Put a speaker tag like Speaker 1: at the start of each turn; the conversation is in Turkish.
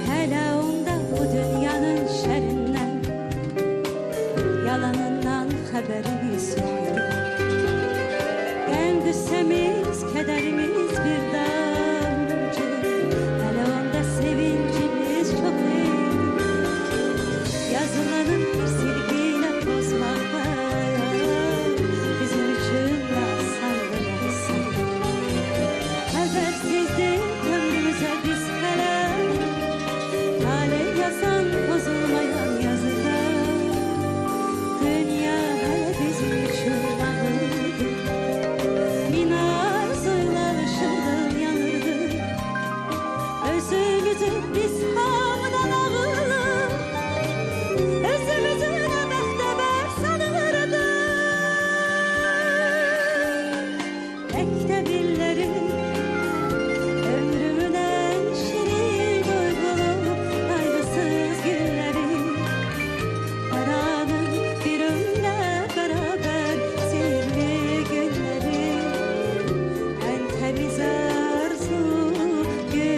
Speaker 1: Hele onda bu dünyanın şerrinden, yalanından haberimiz yoktu. Gel düşsemiz kederimiz bir damcı, hele onda sevincimiz çok iyi. Yazılanın bir silgiyle bozmakta, bizim için rastlanırsa. Habersizlik ömrümüze biz kalem, talih yazan bozulmayan yazılar. Dünya hele bizim için ağırdı, bin arzuyla ışıldı yanırdı. Özümüzü biz